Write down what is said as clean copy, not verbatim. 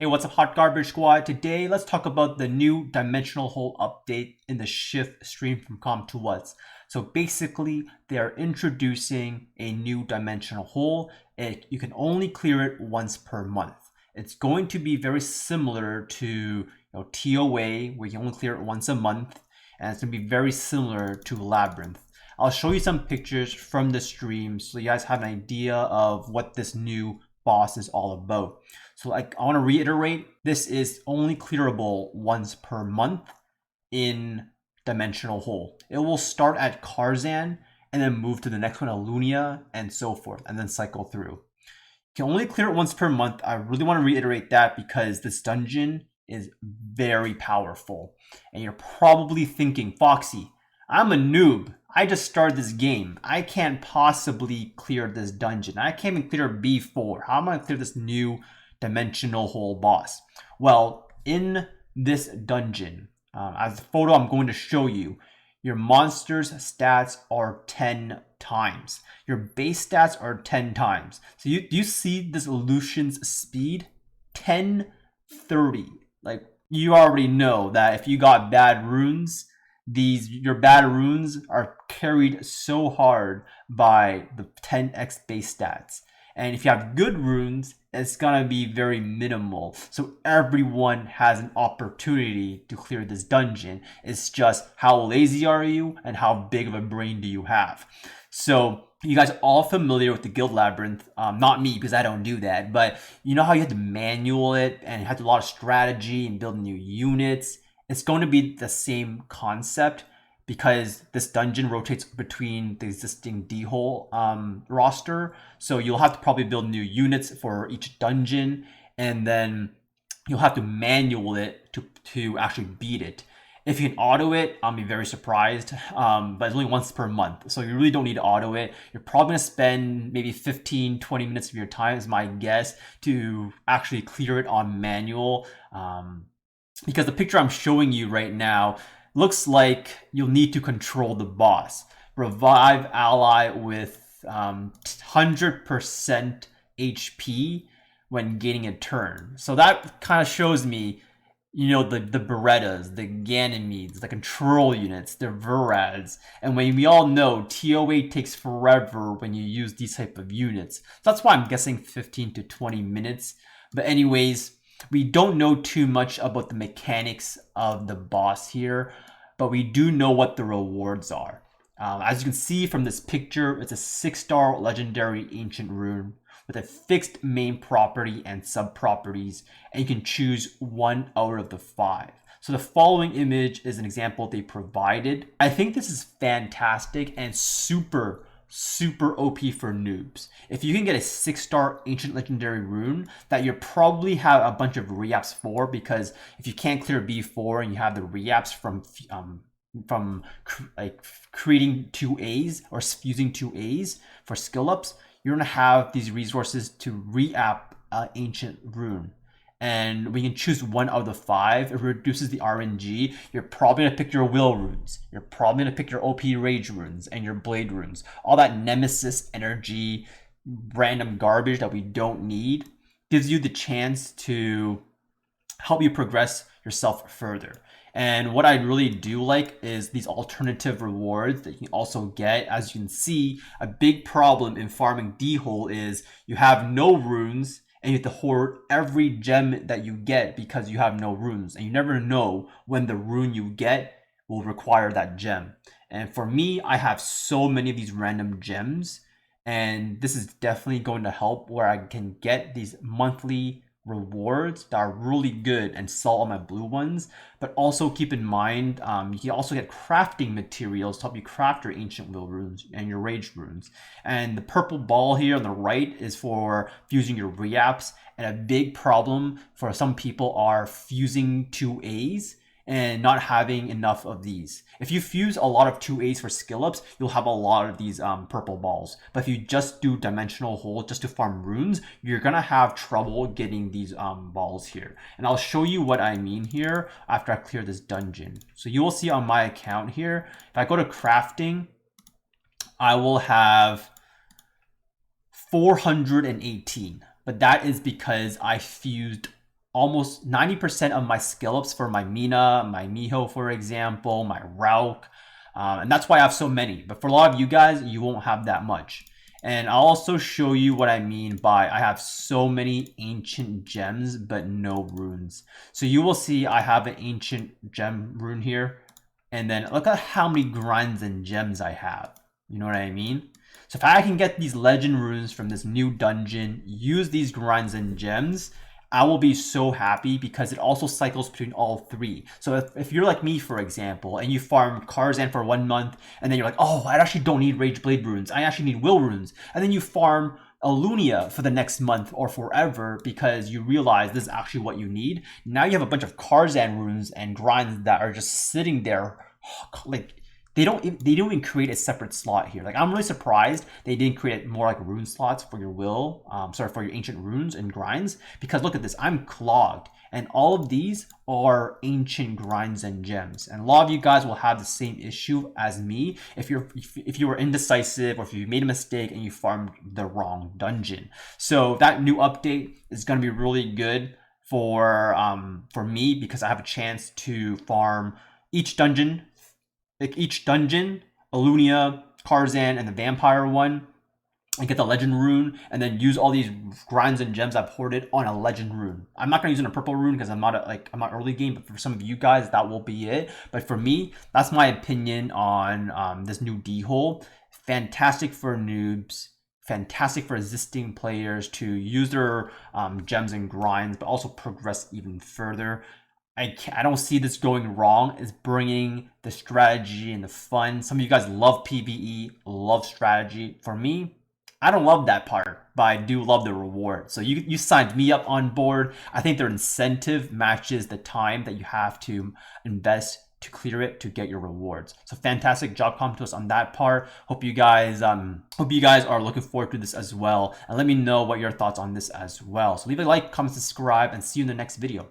Hey, what's up, Hot Garbage Squad? Today, let's talk about the new dimensional hole update in the Shift stream from Com to What's. So basically, they are introducing a new dimensional hole. You can only clear it once per month. It's going to be very similar to TOA, where you only clear it once a month, and it's going to be very similar to Labyrinth. I'll show you some pictures from the stream so you guys have an idea of what this new boss is all about. So I want to reiterate, this is only clearable once per month in Dimensional Hole. It will start at Karzan and then move to the next one, Alunia, and so forth, and then cycle through. You can only clear it once per month. I really want to reiterate that because this dungeon is very powerful. And you're probably thinking, Foxy, I'm a noob. I just started this game. I can't possibly clear this dungeon. I can't even clear B4. How am I going to clear this new dimensional hole boss? Well, in this dungeon, as the photo I'm going to show you, your monster's stats are 10 times. Your base stats are 10 times. So you see this Lucian's speed? 1030. Like, you already know that if you got bad runes, your bad runes are carried so hard by the 10x base stats. And if you have good runes, it's gonna be very minimal. So everyone has an opportunity to clear this dungeon. It's just how lazy are you and how big of a brain do you have. So you guys are all familiar with the Guild Labyrinth. Not me, because I don't do that. But you know how you have to manual it and you have to do a lot of strategy and build new units. It's going to be the same concept because this dungeon rotates between the existing D-hole roster. So you'll have to probably build new units for each dungeon, and then you'll have to manual it to actually beat it. If you can auto it, I'll be very surprised, but it's only once per month, so you really don't need to auto it. You're probably going to spend maybe 15-20 minutes of your time, is my guess, to actually clear it on manual. Because the picture I'm showing you right now looks like you'll need to control the boss. Revive ally with 100% HP when gaining a turn. So that kind of shows me, the Berettas, the Ganymedes, the control units, the Verads. And when we all know TOA takes forever when you use these type of units. So that's why I'm guessing 15 to 20 minutes. But anyways, we don't know too much about the mechanics of the boss here, but we do know what the rewards are. As you can see from this picture, it's a 6-star legendary ancient rune with a fixed main property and sub-properties, and you can choose one out of the 5. So the following image is an example they provided. I think this is fantastic and super OP for noobs. If you can get a 6-star ancient legendary rune that you probably have a bunch of reaps for, because if you can't clear B4 and you have the reaps from creating 2As or fusing 2As for skill ups, you're gonna have these resources to re-app ancient rune. And we can choose one out of the 5. It reduces the RNG. You're probably gonna pick your will runes. You're probably gonna pick your OP rage runes and your blade runes. All that nemesis energy, random garbage that we don't need, gives you the chance to help you progress yourself further. And what I really do like is these alternative rewards that you can also get. As you can see, a big problem in farming D-hole is you have no runes and you have to hoard every gem that you get because you have no runes, and you never know when the rune you get will require that gem. And for me, I have so many of these random gems, and this is definitely going to help where I can get these monthly rewards that are really good and sell all my blue ones. But also keep in mind, you can also get crafting materials to help you craft your ancient will runes and your rage runes. And the purple ball here on the right is for fusing your reaps. And a big problem for some people are fusing 2As and not having enough of these. If you fuse a lot of 2As for skill ups, you'll have a lot of these purple balls. But if you just do dimensional hole just to farm runes, you're gonna have trouble getting these balls here. And I'll show you what I mean here after I clear this dungeon. So you will see on my account here, if I go to crafting, I will have 418. But that is because I fused almost 90% of my skill ups for my Mina, my Miho, for example, my Rauk. And that's why I have so many. But for a lot of you guys, you won't have that much. And I'll also show you what I mean by I have so many ancient gems, but no runes. So you will see I have an ancient gem rune here. And then look at how many grinds and gems I have. You know what I mean? So if I can get these legend runes from this new dungeon, use these grinds and gems, I will be so happy because it also cycles between all three. So if you're like me, for example, and you farm Karzan for 1 month, and then you're like, oh, I actually don't need Rage Blade runes. I actually need Will runes. And then you farm Alunia for the next month or forever because you realize this is actually what you need. Now you have a bunch of Karzan runes and grinds that are just sitting there like they don't even create a separate slot here. Like I'm really surprised they didn't create more like rune slots for your for your ancient runes and grinds, because look at this, I'm clogged and all of these are ancient grinds and gems, and a lot of you guys will have the same issue as me if you were indecisive or if you made a mistake and you farmed the wrong dungeon. So that new update is going to be really good for me because I have a chance to farm each dungeon, Alunia, Karzan, and the vampire one, and get the legend rune, and then use all these grinds and gems I've hoarded on a legend rune. I'm not gonna use it on a purple rune because I'm not early game, but for some of you guys that will be it. But for me, that's my opinion on this new D hole. Fantastic for noobs. Fantastic for existing players to use their gems and grinds, but also progress even further. I don't see this going wrong. It's bringing the strategy and the fun. Some of you guys love PvE, love strategy. For me, I don't love that part, but I do love the reward. So you signed me up on board. I think their incentive matches the time that you have to invest to clear it to get your rewards. So fantastic job, Comptos, on that part. Hope you guys are looking forward to this as well. And let me know what your thoughts on this as well. So leave a like, comment, subscribe, and see you in the next video.